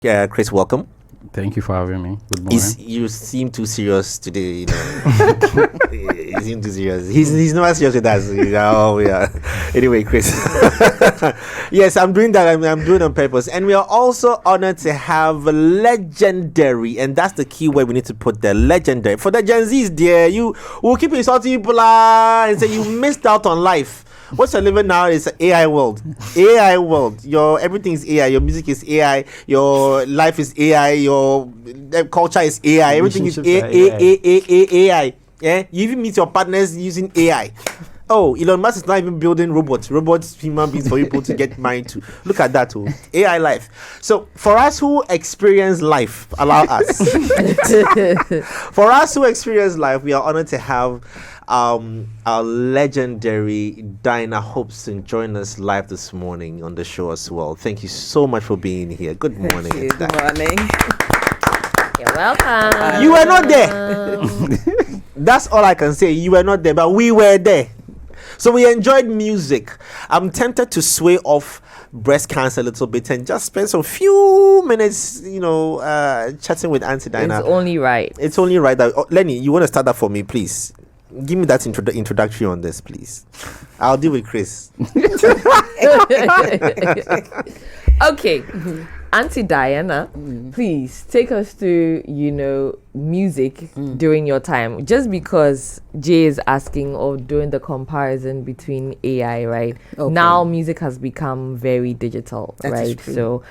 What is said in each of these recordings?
Chris, welcome. Thank you for having me. Good morning. You seem too serious today. You seem too serious. He's not as serious with us. Oh yeah. Anyway, Chris. Yes, I'm doing that. I'm doing on purpose, and we are also honored to have legendary, and that's the key word we need to put there. Legendary for the Gen Zs. Dear, you will keep insulting people and say you missed out on life. What's you're living now is an AI world. AI world. Your everything is AI. Your music is AI. Your life is AI. Your culture is AI. Everything is AI. Yeah. You even meet your partners using AI. Oh, Elon Musk is not even building robots, human beings for people to get married to. Look at that, too. AI life. So, for us who experience life, allow us. For us who experience life, we are honored to have our legendary Dinah Hobson join us live this morning on the show as well. Thank you so much for being here. Good morning. Thank you. Good morning. You're welcome. You were not there. That's all I can say. You were not there, but we were there. So we enjoyed music. I'm tempted to sway off breast cancer a little bit and just spend some few minutes, chatting with Auntie Dinah. It's only right. It's only right that Lenny, you want to start that for me, please? Give me that introduction on this, please. I'll deal with Chris. Okay. Auntie Diana, please take us through, music during your time. Just because Jay is asking or doing the comparison between AI, right? Okay. Now music has become very digital, That is right? true. So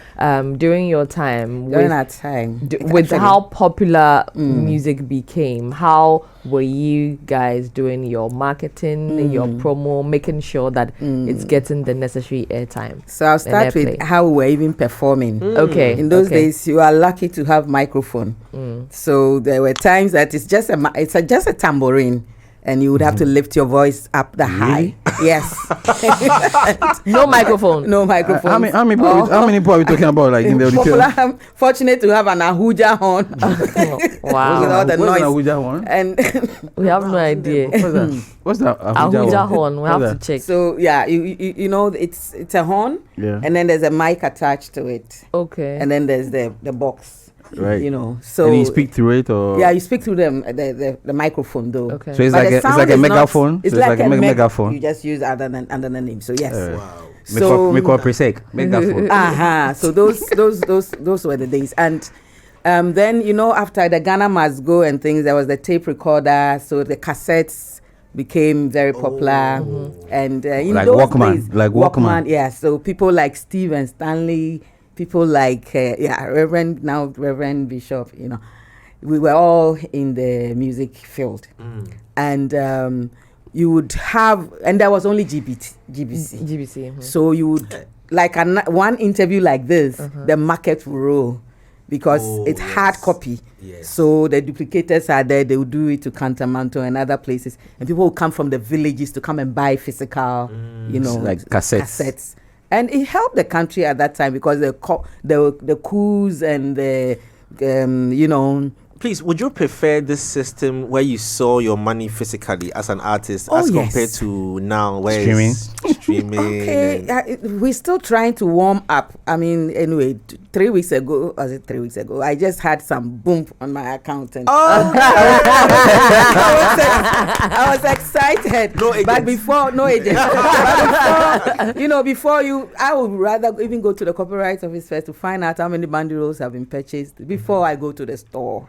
during your time, During our time, with actually, how popular music became, how were you guys doing your marketing, your promo, making sure that it's getting the necessary airtime? So I'll start with airplay. how we were even performing. Okay. In those okay. days, you are lucky to have microphone. So there were times that it's just a tambourine, and you would have to lift your voice up the high. Yes. No microphone. No microphone. How many people are we talking about, like in the auditorium? I'm fortunate to have an Ahuja horn. Wow. With all the What's noise. an Ahuja one? And We have no idea. What's that? Ahuja horn. We have to check. so yeah, you know it's a horn, Yeah. and then there's a mic attached to it, Okay. and then there's the box. Right. So And you speak through it, or yeah, you speak through the microphone though. Okay. So it's But like the it's sound like a is not- megaphone. It's So like a megaphone. You just use other name. So yes. Wow. So megaphone. So those were the days. And then after the Ghana Must Go and things, there was the tape recorder. So the cassettes became very popular. And in Like those Walkman, days, like Walkman. Yeah. So people like Steve and Stanley, people like Reverend Bishop. We were all in the music field, and you would have, and there was only GBC. GBC. So you would like one interview like this, the market will roll because it's hard copy. Yes. So the duplicators are there. They will do it to Cantamanto and other places, and people will come from the villages to come and buy physical, Like cassettes. And it helped the country at that time because the coups and the Please, would you prefer this system where you saw your money physically as an artist as yes. compared to now where Streaming? it's streaming? Okay, we're still trying to warm up. I mean, anyway, 3 weeks ago, I just had some boom on my account. And I was excited. No agent. But before, no agent. But before I would rather even go to the copyright office first to find out how many banderoles have been purchased before I go to the store.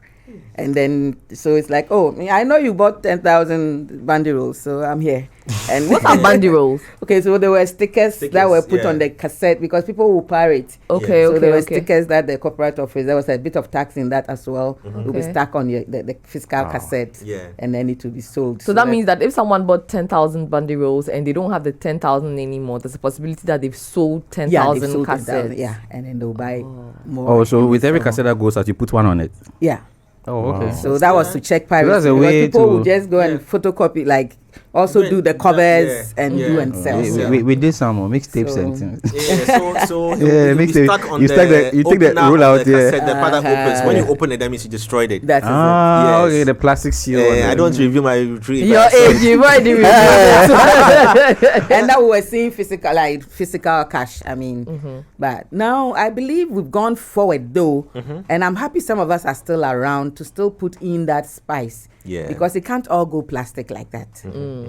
And then, so it's like, I know you bought 10,000 banderoles, so I'm here. And What are banderoles? Okay, so there were stickers that were put on the cassette because people will pirate. Okay, So there were okay. stickers that the corporate office, there was a bit of tax in that as well. It will be Okay. stuck on the physical cassette. Yeah. And then it will be sold. So that means that if someone bought 10,000 banderoles and they don't have the 10,000 anymore, there's a possibility that they've sold 10,000 they've sold 10,000, cassettes. Yeah, and then they'll buy more. Oh, so in with the every store. cassette that goes out, you put one on it. Yeah. Oh, okay. So that was to check piracy. that's a because way people to- would just go and photocopy, like also do the covers yeah, and yeah. do and sell. Yeah. We did some mixtapes So- and things. So Yeah, you'll be mixtape. stuck on You stuck the- you take the opener roll of out, the yeah. cassette, the part that opens. When you Uh-huh. open it, that means you destroyed it. That is Ah, Yes. okay, the plastic seal. I don't want to review my tree. Your age, you've already reviewed it. And now we were seeing physical cash. I mean, but now I believe we've gone forward though, and I'm happy some of us are still around to still put in that spice. Yeah. Because it can't all go plastic like that.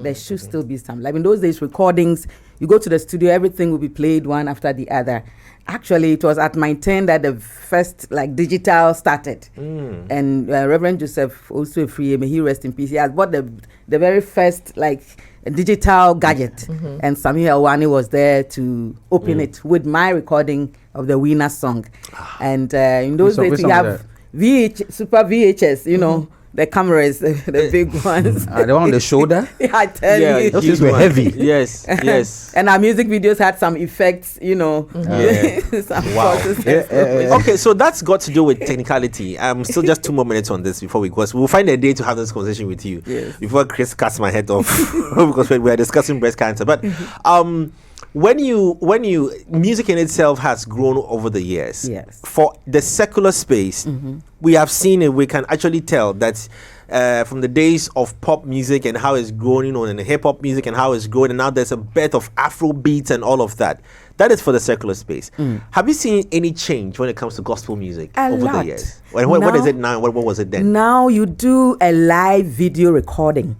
There should still be some. Like in those days, recordings, you go to the studio, everything will be played one after the other. Actually, it was at my turn that the first like digital started. And Reverend Joseph also free, may he rest in peace. He has bought the very first like digital gadget, and Samuel Wani was there to open it with my recording of the winner song. And in those Which days, song we was have Super VHS, you know. The cameras, the big ones. The one on the shoulder. I tell you. Those things were heavy. Yes, yes. And our music videos had some effects, you know. Yeah. Some Wow. forces. Okay, so that's got to do with technicality. Still just 2 more minutes on this before we go. So we'll find a day to have this conversation with you Yes. before Chris cuts my head off because we are discussing breast cancer. But when you music in itself has grown over the years. Yes. For the secular space, we have seen it. We can actually tell that. From the days of pop music and how it's growing on, and hip hop music and how it's growing, and now there's a bit of Afro beats and all of that. That is for the secular space. Have you seen any change when it comes to gospel music over lot. the years? What is Now- it now? What was it then? Now you do a live video recording.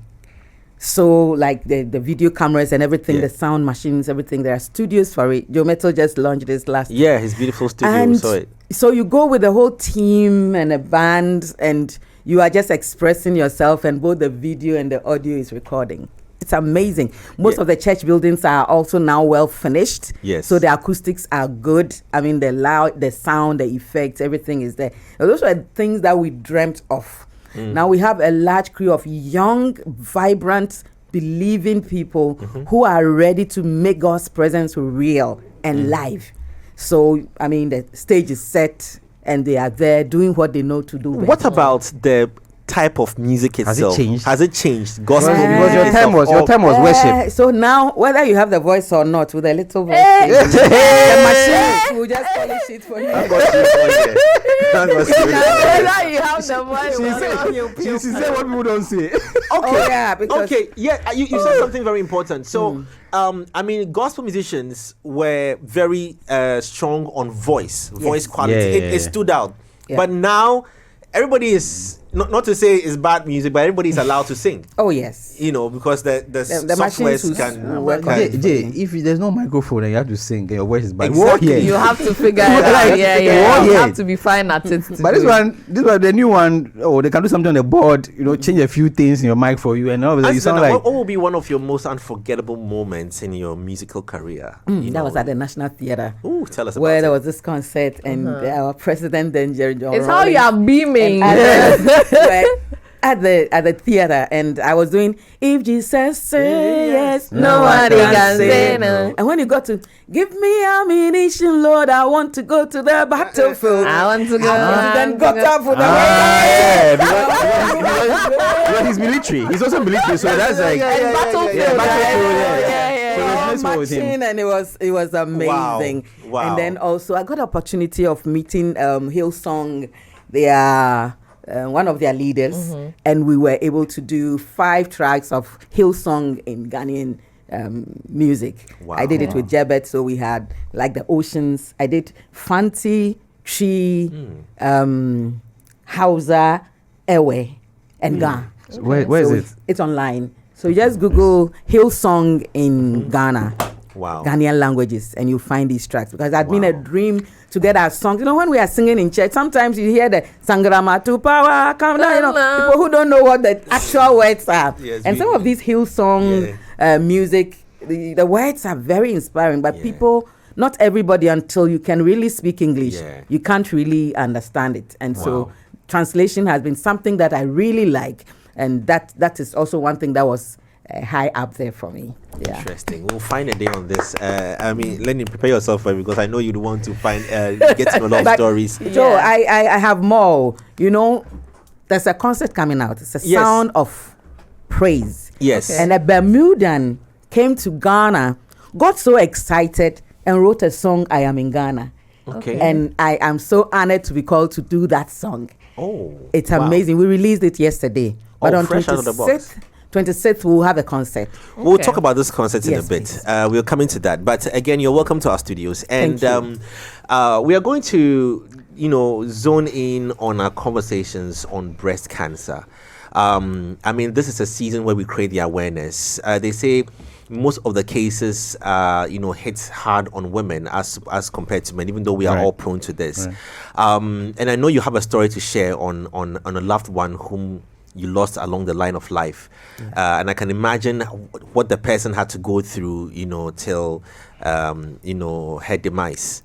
So like the video cameras and everything, Yeah. the sound machines, everything, there are studios for it. Joe Metal just launched this last Yeah, his beautiful studio. And Saw it. so you go with the whole team and a band, and you are just expressing yourself, and both the video and the audio is recording. It's amazing. Most Yeah. of the church buildings are also now well finished. Yes. So the acoustics are good. I mean, the loud, the sound, the effects, everything is there. And those were things that we dreamt of. Now we have a large crew of young, vibrant, believing people who are ready to make God's presence real and live. So, I mean, the stage is set and they are there doing what they know to do. What best. about the type of music Has it itself? changed? Has it changed? Gospel Yeah. Because your music time was itself, worship. So now, whether you have the voice or not, with a little voice, Hey. the machine will just polish it for you. I've got serious voice there. I've got serious voice. Whether you have the voice or not. She said what people don't say. Oh, yeah, because Okay, yeah, you said something very important. So, I mean, gospel musicians were very strong on voice quality. Yeah, It stood out. Yeah. But now, everybody is, not to say it's bad music, but everybody is allowed to sing. oh yes, You know, because the The machines softwares will can work can- on it. Jay, if there's no microphone and you have to sing and your voice is bad, Exactly. what? You have to figure it Like, out. Yeah, what You yet? have to be fine at it. to But this do it. one, the new one, they can do something on the board, change a few things in your mic for you, and all of a sudden you Answer sound that. like. What will be one of your most unforgettable moments in your musical career? You that know? was at the National Theatre. Ooh, tell us about Where it. there was this concert and our president then Jerry John It's how you are beaming. at the theater, and I was doing "If Jesus say yes, Nobody can say no. And when you got to "Give me ammunition, Lord, I want to go to the battlefield," I want to go. then got up for the Yeah, because he's military. He's also military, so that's like. And battlefield. battlefield, yeah. So there's nice one with him. marching, and it was amazing. Wow. And then also I got the opportunity of meeting Hillsong. They are one of their leaders, and we were able to do 5 tracks of Hillsong in Ghanaian music. Wow. I did it with Jebet, so we had like the oceans. I did Fanti, Tree, Hausa, Ewe, and Ghana. Where is So it? It's online. So you just Google Hillsong in Ghana, Wow. Ghanaian languages, and you find these tracks. Because it had been a Wow. dream to get our songs. You know, when we are singing in church, sometimes you hear the Sangrama to power, come down, people who don't know what the actual words are. Yes, and we- some of these Hillsong music, the words are very inspiring, but Yeah. people, not everybody, until you can really speak English, Yeah. you can't really understand it. And Wow. so translation has been something that I really like. And that is also one thing that was high up there for me. Yeah. Interesting. We'll find a day on this. I mean, Lenny, prepare yourself for it because I know you'd want to find get to know a lot of But, stories. Joe, Yeah. I have more. You know, there's a concert coming out. It's a Yes. sound of praise. Yes. Okay. And a Bermudan came to Ghana, got so excited, and wrote a song, I Am in Ghana. Okay. And I am so honored to be called to do that song. Oh. It's wow. amazing. We released it yesterday. But Oh, on fresh out of the box. 26th, we'll have a concert. We'll Okay. talk about this concert in Yes, a bit. please. We'll come into that. But again, you're welcome to our studios. And Thank we are going to, zone in on our conversations on breast cancer. I mean, this is a season where we create the awareness. They say most of the cases, hits hard on women as compared to men, even though we are Right. all prone to this. Right. And I know you have a story to share on a loved one whom you lost along the line of life. And I can imagine what the person had to go through, till, her demise.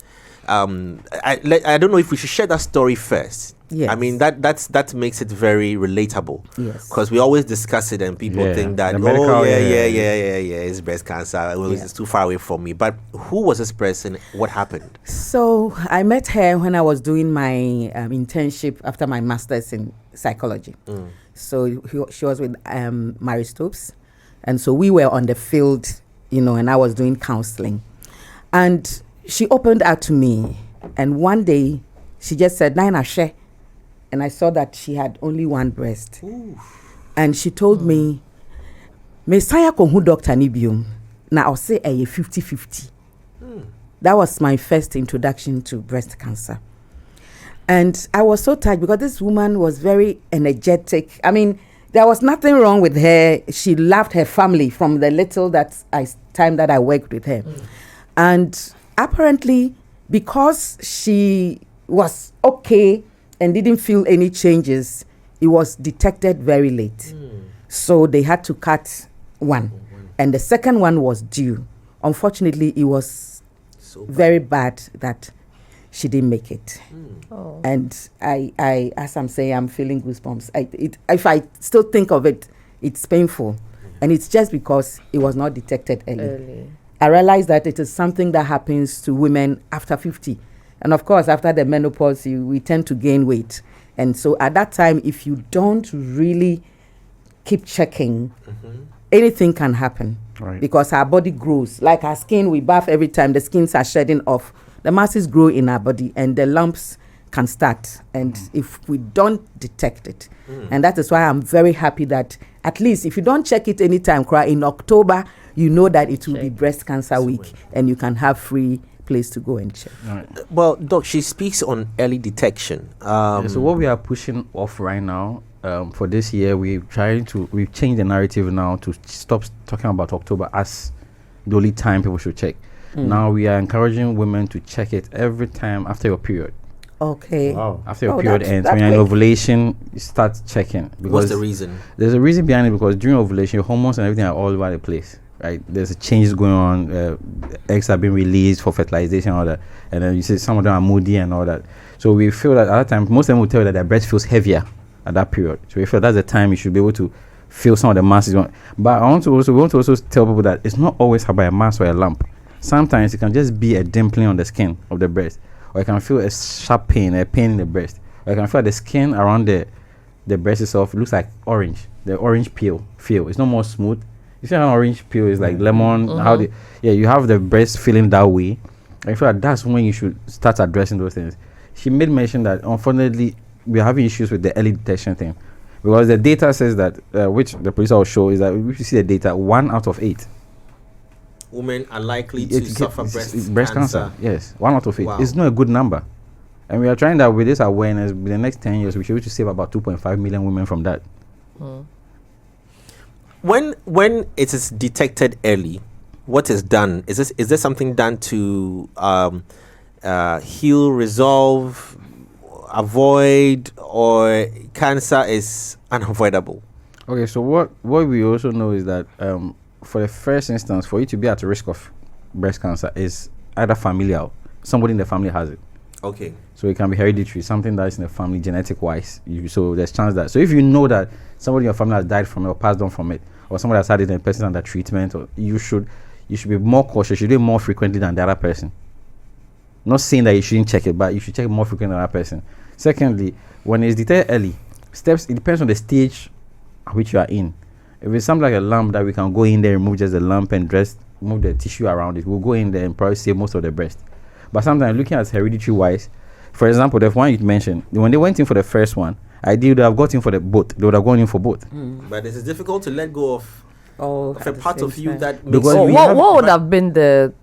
I don't know if we should share that story first. Yes. I mean, that makes it very relatable. Yes. Because we always discuss it and people Yeah, think that, the medical, it's breast cancer. Well, Yeah. it's too far away from me. But who was this person? What happened? So I met her when I was doing my internship after my master's in psychology. So she was with Mary Stopes. And so we were on the field, and I was doing counseling. And she opened out to me. And one day she just said, Naina She. And I saw that she had only one breast. And she told me, Messiah Konhu Dr. Nibium. Now I'll say a 50-50. That was my first introduction to breast cancer. And I was so touched because this woman was very energetic. I mean, there was nothing wrong with her. She loved her family from the little time that I worked with her. And apparently, because she was okay and didn't feel any changes, it was detected very late. So they had to cut one. And the second one was due. Unfortunately, it was So bad. very bad that she didn't make it. Oh. And I, as I'm saying, I'm feeling goosebumps. If I still think of it, it's painful. And it's just because it was not detected early. I realized that it is something that happens to women after 50. And of course, after the menopause, we tend to gain weight. And so at that time, if you don't really keep checking, anything can happen. Right. Because our body grows. Like our skin, we bath every time, the skins are shedding off. The masses grow in our body and the lumps can start. And if we don't detect it, and that is why I'm very happy that at least if you don't check it anytime, in October, you know that it will be breast cancer week and you can have free place to go and check. Right. Well, Doc, she speaks on early detection. So what we are pushing off right now for this year, we've changed the narrative now to stop talking about October as the only time people should check. Now we are encouraging women to check it every time after your period. Okay. After your Oh, period that's- ends, that's when you're in quick. ovulation, you start checking. Because What's the reason? There's a reason behind it, because during ovulation, your hormones and everything are all over the place, right? There's a change going on. Eggs are being released for fertilization and all that. And then you see some of them are moody and all that. So we feel that at that time, most of them will tell you that their breast feels heavier at that period. So we feel that's the time you should be able to feel some of the masses. But we want to also tell people that it's not always about a mass or a lump. Sometimes it can just be a dimpling on the skin of the breast. Or you can feel a sharp pain, a pain in the breast. Or you can feel the skin around the breast itself looks like orange. The orange peel feel. It's not more smooth. You see how an orange peel is like lemon. You have the breast feeling that way. I feel like that's when you should start addressing those things. She made mention that unfortunately we're having issues with the early detection thing. Because the data says that, which the police will show, is that if you see the data, 1 out of 8 Women are likely to suffer breast cancer. Yes, 1 out of 8. Wow. It's not a good number. And we are trying that with this awareness, with the next 10 years, we should be able to save about 2.5 million women from that. When it is detected early, what is done? Is there something done to heal, resolve, avoid, or cancer is unavoidable? Okay, so what we also know is that for the first instance, for you to be at risk of breast cancer is either familial, somebody in the family has it. Okay. So it can be hereditary, something that's in the family, genetic wise. So there's chance that. So if you know that somebody in your family has died from it or passed on from it, or somebody has had it and the person under treatment, or you should be more cautious. You should do it more frequently than the other person. Not saying that you shouldn't check it, but you should check it more frequently than the other person. Secondly, when it's detected early, it depends on the stage at which you are in. If it's something like a lump that we can go in there, remove just the lump and move the tissue around it, we'll go in there and probably save most of the breast. But sometimes looking at hereditary wise, for example, the one you mentioned, when they went in for the first one, ideally they would have got in for the both. They would have gone in for both. But it is difficult to let go of a part of you that makes Because we what have- would have been the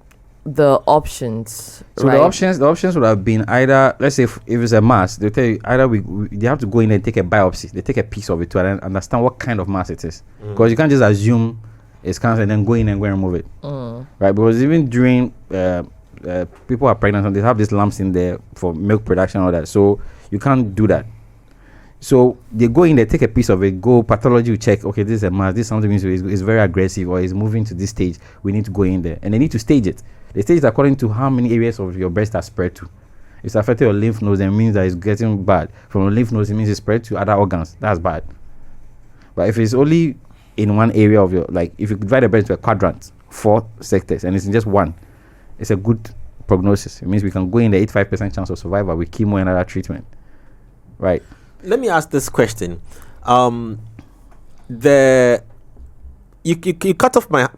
options? So right? the options would have been either, let's say if it's a mass, they tell you either they have to go in and take a biopsy. They take a piece of it to understand what kind of mass it is. Because you can't just assume it's cancer and then go in and go and remove it. Right? Because even during people are pregnant and they have these lumps in there for milk production and all that. So you can't do that. So they go in, they take a piece of it, go pathology will check, okay, this is a mass, this is something is very aggressive or is moving to this stage. We need to go in there. And they need to stage it. They stage it according to how many areas of your breast are spread to. If it's affected your lymph nodes, it means that it's getting bad. From the lymph nodes, it means it's spread to other organs. That's bad. But if it's only in one area of your, like if you divide the breast into a quadrant, 4 sectors, and it's in just one, it's a good prognosis. It means we can go in the 85% chance of survival with chemo and other treatment. Right. Let me ask this question. You cut off my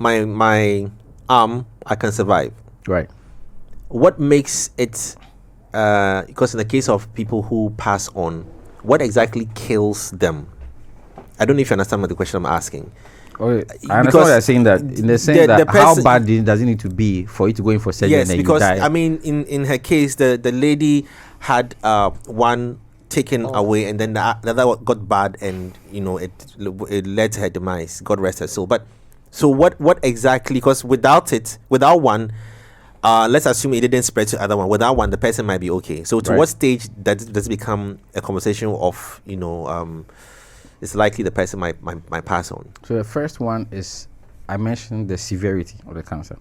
arm, I can survive. Right. What makes it because in the case of people who pass on, what exactly kills them? I don't know if you understand what the question I'm asking. Okay. I understand what you're saying, that in the sense that how bad does it need to be for you to go in for surgery yes, and then because you die? I mean in her case the lady had one taken away and then the other one got bad and it led to her demise. God rest her soul. But so what exactly, because without one, let's assume it didn't spread to other one. Without one, the person might be okay. So to what stage does it become a conversation of it's likely the person might pass on? So the first one is, I mentioned the severity of the cancer.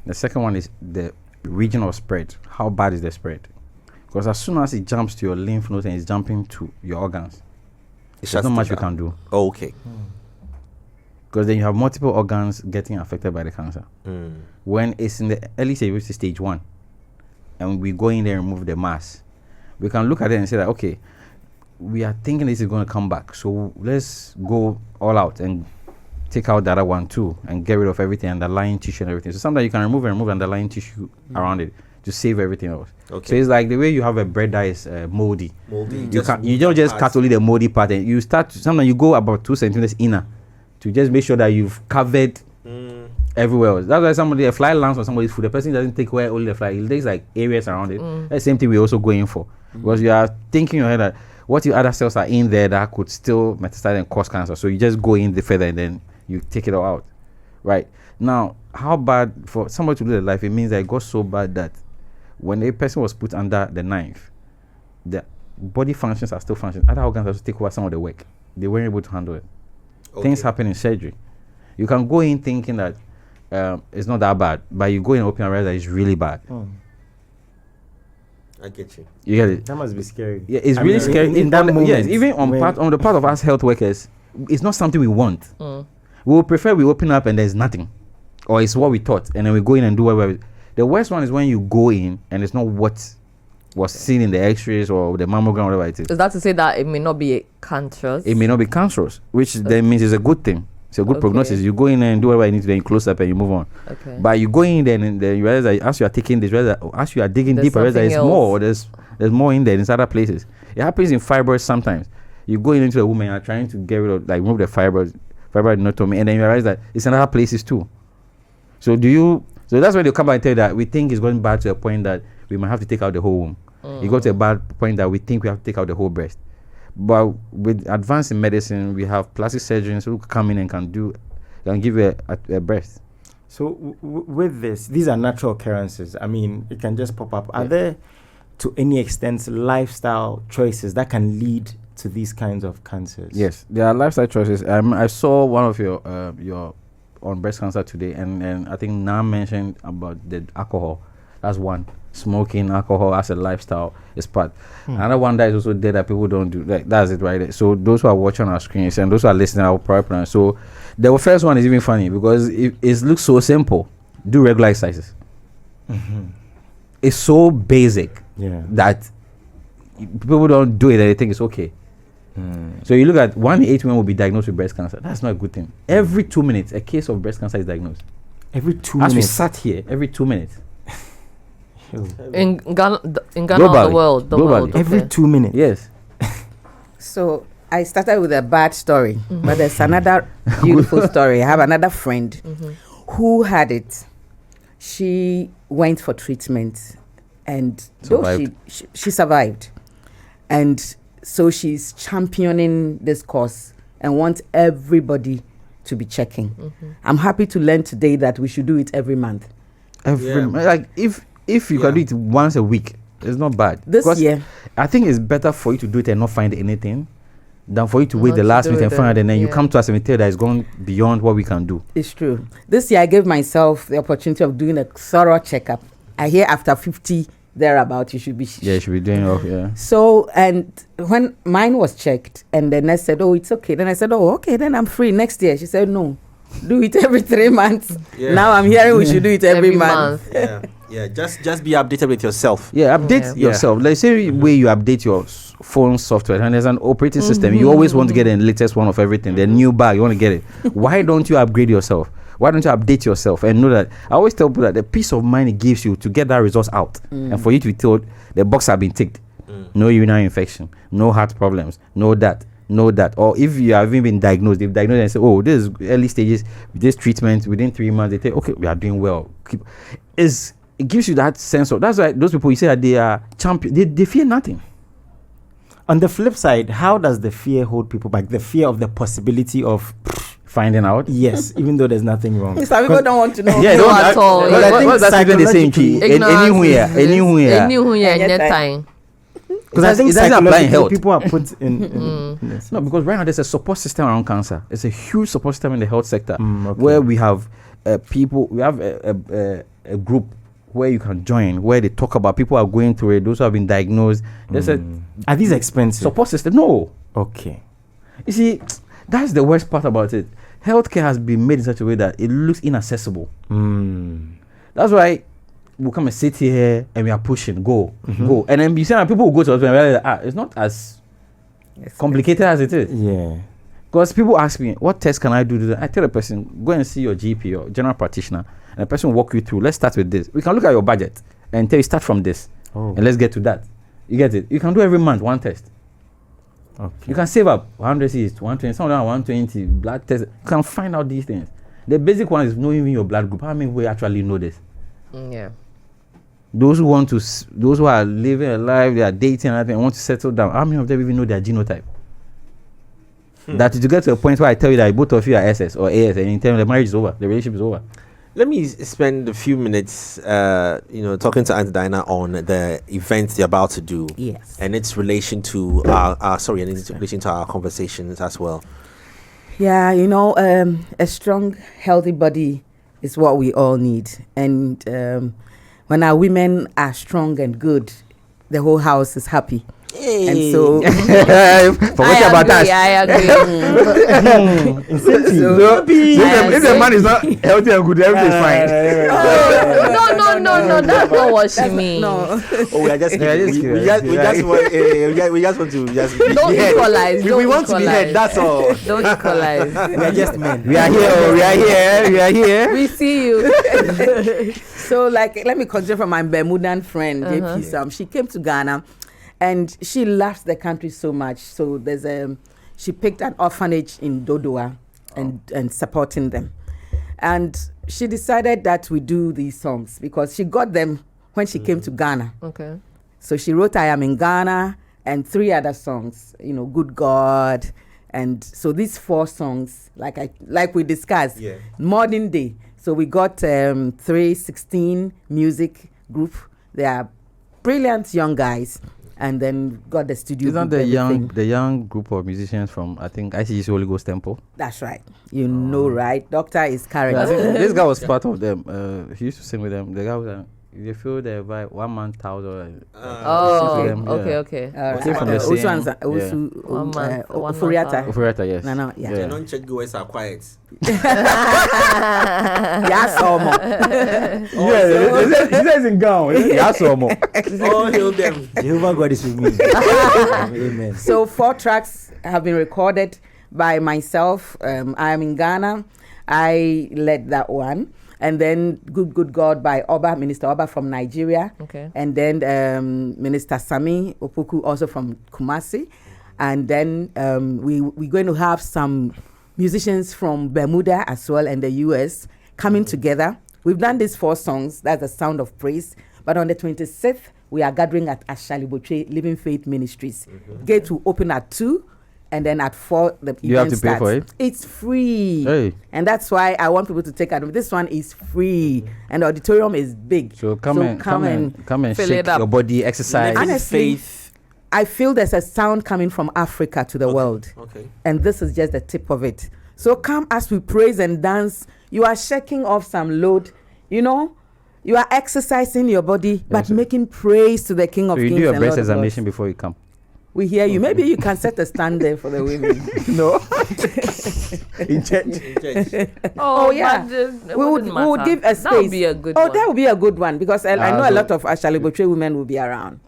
The second one is the region of spread. How bad is the spread? Because as soon as it jumps to your lymph nodes and it's jumping to your organs, there's not much you can do. Oh, okay. Because then you have multiple organs getting affected by the cancer. When it's in the early stage, which is stage 1, and we go in there and remove the mass, we can look at it and say that, okay, we are thinking this is going to come back, so let's go all out and take out the other one too and get rid of everything, underlying tissue and everything. So sometimes you can remove underlying tissue around it to save everything else. Okay. So it's like the way you have a bread that is moldy. Moldy. You don't just cut only the moldy part, and you start sometimes you go about 2 centimeters inner to just make sure that you've covered everywhere else. That's why a fly lands on somebody's food, the person doesn't take away only the fly, it takes like areas around it. That's the same thing we're also going for. Because you are thinking in your head that what if other cells are in there that could still metastasize and cause cancer. So you just go in the further and then you take it all out. Right. Now, how bad for somebody to lose their life? It means that it got so bad that when a person was put under the knife, the body functions are still functioning. Other organs have to take over some of the work. They weren't able to handle it. Things happen in surgery. You can go in thinking that it's not that bad, but you go in and open and realize that it's really bad. I get you. You get it? That must be scary. Yeah, it's really scary. In that moment, yes, even on the part of us health workers, it's not something we want. We would prefer we open up and there's nothing, or it's what we thought, and then we go in and do whatever. The worst one is when you go in and it's not what was seen in the X-rays or the mammogram, whatever it is. Is that to say that it may not be cancerous? It may not be cancerous, which then means it's a good thing. It's a good prognosis. You go in and do whatever you need to, then you close up and you move on. Okay. But you go in there and then you realize that as you are taking this, as you are digging There's deeper, realize that it's something more. There's more in there. There's other places. It happens in fibroids sometimes. You go into a woman, you're trying to get rid of, like, remove the fibroid anatomy, and then you realize that it's in other places too. So that's when they come back and tell you that we think it's going back to a point that we might have to take out the whole womb. You go to a bad point that we think we have to take out the whole breast. But with advance in medicine, we have plastic surgeons who come in and can give you a breast. So with this, these are natural occurrences. I mean, it can just pop up. Are there, to any extent, lifestyle choices that can lead to these kinds of cancers? Yes, there are lifestyle choices. I saw one of your on breast cancer today, and I think Nam mentioned about the alcohol. That's one. Smoking, alcohol as a lifestyle is part. Another one that is also there that people don't do. That's it right there. So those who are watching our screens and those who are listening, I will probably pronounce. So the first one is even funny because it looks so simple. Do regular exercises. It's so basic that people don't do it and they think it's okay. So you look at 1 in 8 women will be diagnosed with breast cancer. That's not a good thing. Every 2 minutes, a case of breast cancer is diagnosed. Every 2 As we minutes. sat here, every 2 minutes. In Ghana, or the world? The Globally. world. Every Okay. 2 minutes. Yes. So I started with a bad story, but there's another beautiful story. I have another friend who had it. She went for treatment, and though Survived. she survived, and so she's championing this cause and wants everybody to be checking. I'm happy to learn today that we should do it every month. Like if you can do it once a week, it's not bad. This Because year, I think it's better for you to do it and not find anything than for you to wait Not the to last do minute it and find it, and then you yeah. come to us and we tell you that it's gone beyond what we can do. it's true. This year, I gave myself the opportunity of doing a thorough checkup. I hear after 50 thereabout, you should be. Yeah, you should be doing off. Yeah. So, and when mine was checked, and the nurse said, "Oh, it's okay." Then I said, "Oh, okay, then I'm free next year." She said, "No, do it every 3 months." Yeah. Now I'm hearing we should do it every month. Yeah. Just be updated with yourself. Yeah, update Yeah. yourself. Like say where you update your phone software, and there's an operating system. You always want to get the latest one of everything. The new bag, you want to get it. Why don't you upgrade yourself? Why don't you update yourself and know that? I always tell people that the peace of mind it gives you to get that result out, and for you to be told the box have been ticked. No urinary infection, no heart problems, no that. Or if you have even been diagnosed, they've diagnosed and say, "Oh, this is early stages. With this treatment, within 3 months, they say, okay, we are doing well." It gives you that sense of. That's why those people you say that they are champion. They fear nothing. On the flip side, how does the fear hold people back? The fear of the possibility of Finding out. yes, even though there's nothing wrong. Some people don't want to know. Yeah, No, don't at all. Well, But I what- think what's that even the same psychologically- key? Anywhere. Anywhere, Anytime. anytime. Because I It think doesn't apply in psychologically health. people are put in yes. No, because right now there's a support system around cancer. It's a huge support system in the health sector Okay. where we have people. We have a group where you can join where they talk about people who are going through it. Those who have been diagnosed. There's a Are these expensive? support system. No, Okay. you see, that's the worst part about it. Healthcare has been made in such a way that it looks inaccessible. That's why we'll come and sit here and we are pushing, go. And then you see that people will go to us and realize that, it's not as complicated as it is. Yeah. Because people ask me, what test can I do? I tell the person, go and see your GP or general practitioner, and the person will walk you through. Let's start with this. We can look at your budget and tell you start from this, and let's get to that. You get it? You can do every month one test. Okay. You can save up 100 Cs, 120, some of them are 120 blood tests. You can find out these things. The basic one is knowing your blood group. How many people actually know this? Yeah. Those who want to, those who are living a life, they are dating and everything, want to settle down. How many of them even know their genotype? That to get to a point where I tell you that both of you are SS or AS, and you tell me the marriage is over, the relationship is over. Let me spend a few minutes, talking to Auntie Diana on the events they're about to do. Yes. And its relation to and its relation to our conversations as well. Yeah, a strong, healthy body is what we all need. And when our women are strong and good, the whole house is happy. And so, Forget about that. I agree. If the man is not healthy and good, everything is fine. No, that's not what she means. no. Oh, we are just Yeah, kidding. just We kidding. just want to just be Don't heard. equalize. We Don't want to be equalize. heard. That's all. Don't equalize. We are just men. We are here. We see you. So, let me consider from my Bermudan friend, JP Sam. She came to Ghana, and she loves the country so much. So she picked an orphanage in Dodoa and supporting them. And she decided that we do these songs because she got them when she came to Ghana. Okay. So she wrote I Am in Ghana and 3 other songs, Good God. And so these 4 songs, like we discussed, modern day. So we got 316 music group. They are brilliant young guys. And then got the studio Isn't group, everything. the young group of musicians from, I think, ICGC Holy Ghost Temple? That's right. You know, right? Doctor is carrying. I think this guy was part of them. He used to sing with them. The guy was They feel the vibe. One man $1,000. Oh, Six of them, okay, yeah. okay. Came from the Osu same- Ansa- Osu, One man for one Ofuriata. man. Ofuriata, yes. No, yeah. They don't check goers are quiet. Yeah, so more. He says in gown. Yeah, so more. Oh, heal them. Jehovah God is with me. Amen. So 4 tracks have been recorded by myself. I am in Ghana. I led that one. And then Good God by Oba, Minister Oba from Nigeria. Okay. And then Minister Sami Opoku also from Kumasi. And then we're going to have some musicians from Bermuda as well and the US coming together. We've done these 4 songs. That's the Sound of Praise. But on the 26th, we are gathering at Ashaliboche Living Faith Ministries. Gate will open at 2. And then at 4, the You have event to pay for starts. it? It's free. Hey. And that's why I want people to take advantage. This one is free. And the auditorium is big. So come and fill shake it up. your body, exercise. Honestly, I feel there's a sound coming from Africa to the world. Okay. And this is just the tip of it. So come as we praise and dance. You are shaking off some load. You know, you are exercising your body, but sir. making praise to the King of So you Kings do your and breast Lord of Lords. examination before you come. We hear you. Maybe you can set a stand there for the women. No. In church. In church. Oh, yeah. but, it we would wouldn't we would matter. give a space. That would be a good one. That would be a good one because I know a so- lot of Ashaliboche women will be around.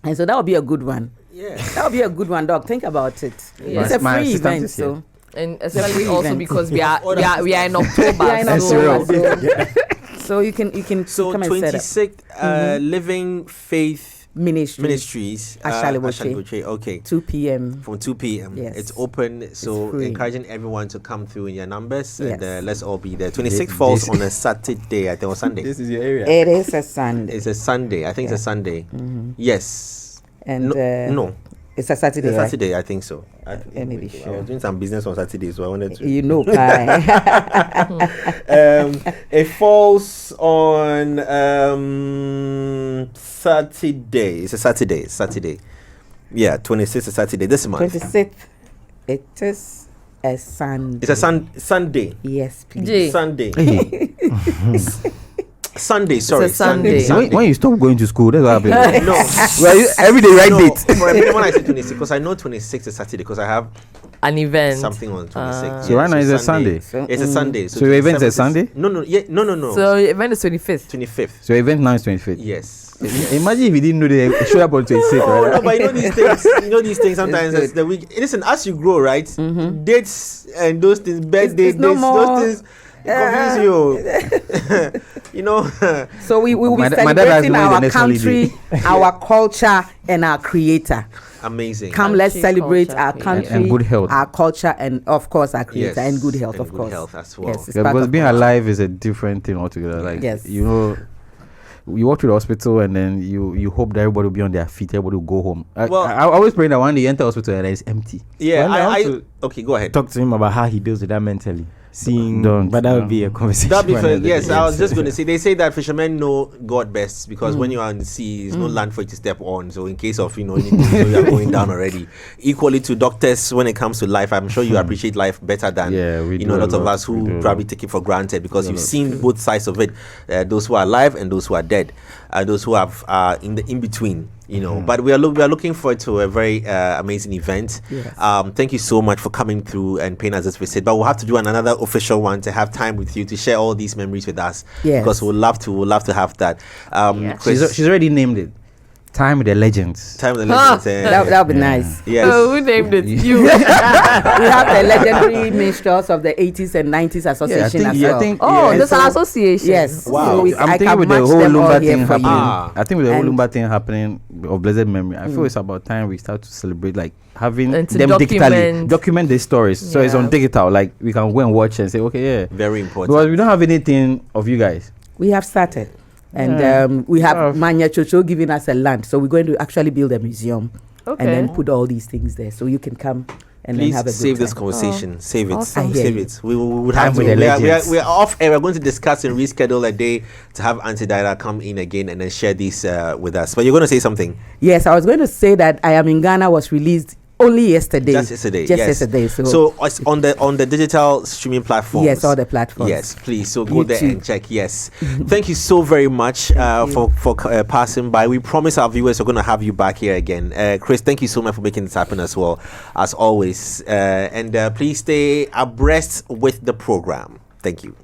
And so that would be a good one. Yeah. That would be a good one, dog. Think about it. Yeah. It's a My free assistant event, is here. so And especially free also event. because we are in October. we are in That's October, so you can So come and set up. 26th, Living Faith Ministries. Ashaliboche. Okay. 2 p.m. From 2 p.m. Yes. It's open, so free. encouraging everyone to come through in your numbers, and Yes. let's all be there. 26th falls This- on a Saturday, I think, or Sunday. This is your area. It is a Sunday. It's a Sunday. I think it's a Sunday. Yes. And No, it's a Saturday. it's a right? Saturday. I think so. I Let me be I sure. was doing some business on Saturday, so I wanted to. You know, Kai. It falls on Saturday. It's a Saturday. Saturday. Yeah, 26th is Saturday this month. 26th. It is a Sunday. It's a Sunday. Yes, please. Jay. Sunday. Hey, Sunday. Sorry, Sunday. when you stop going to school, that's what happened. No. Well, every day right No, date. for a minute when I say 26, because I know 26 is Saturday, because I have An event. something on 26. So right now it's a Sunday. So, It's a Sunday. So your event's a 27th is- Sunday? No. So event is 25th. 25th. So event now is 25th. Yes. Imagine if you didn't know they showed up on 26th, Oh, right? no, but you know these things. You know these things. Sometimes It's it's the week. Listen, as you grow, right? Dates and those things, birthday it's no dates, more- those things confuse you. You know. So we will be My dad has celebrating won the our next country, our culture, and our creator. Amazing. Come, let's Country, celebrate culture, our creator. country, And good health. our culture, and of course our creator, Yes, and good health, and of good course. health as well. Yes, it's Yeah, part because of being culture. alive is a different thing altogether. Like, Yes. you know, you walk to the hospital and then you hope that everybody will be on their feet, everybody will go home. Well- I always pray that one day you enter hospital and it's empty. Yeah, Well, I want okay, go ahead. Talk to him about how he deals with that mentally. Seeing, Don't, but that no. would be a conversation. That'd be for fair. another Yes, day. I was just going to say. They say that fishermen know God best because when you are on the sea, there's no land for you to step on. So in case of anything, you are going down already. Equally to doctors, when it comes to life, I'm sure you appreciate life better than Yeah, we a do lot a of lot. us We do who a probably lot. take it for granted because a you've lot. seen both sides of it. Those who are alive and those who are dead, those who have in the in between. You know, but we are looking forward to a very amazing event. Yes. Thank you so much for coming through and paying us this visit. But we'll have to do another official one to have time with you to share all these memories with us. Yes. Because we'll love to have that. Yeah. Chris, She's already named it. Time with the Legends. time with the legends. That would be nice. Yes. Oh, who named it? You. We have the legendary minstrels of the 80s and 90s association as well. Oh, yeah, there's so- an association. Yes. Wow. So I'm I thinking can with the match whole them all Lumba here thing for you. happening. Ah. I think with the whole And- Lumba thing happening of blessed memory, I feel it's about time we start to celebrate, like having And to them document. document these stories. So it's Yeah. on digital, like we can go and watch and say, okay, yeah. Very important. Because we don't have anything of you guys. We have started. And Yeah. we have Yeah. Manya Chocho giving us a land. So we're going to actually build a museum Okay. and then put all these things there. So you can come and then Please have a save good this time. conversation. Save it. Awesome. I hear Save you. it. We would Time have to. with the We are legends. off air. We're going to discuss and reschedule a day to have Auntie Daira come in again and then share this with us. But you're going to say something. Yes, I was going to say that I Am in Ghana was released only yesterday. Just yesterday. Just yes. yesterday. So it's on the digital streaming platforms. Yes, all the platforms. Yes, please. So go there YouTube. and check. Yes. Thank you so very much for passing by. We promise our viewers are going to have you back here again. Chris, thank you so much for making this happen as well, as always. And please stay abreast with the program. Thank you.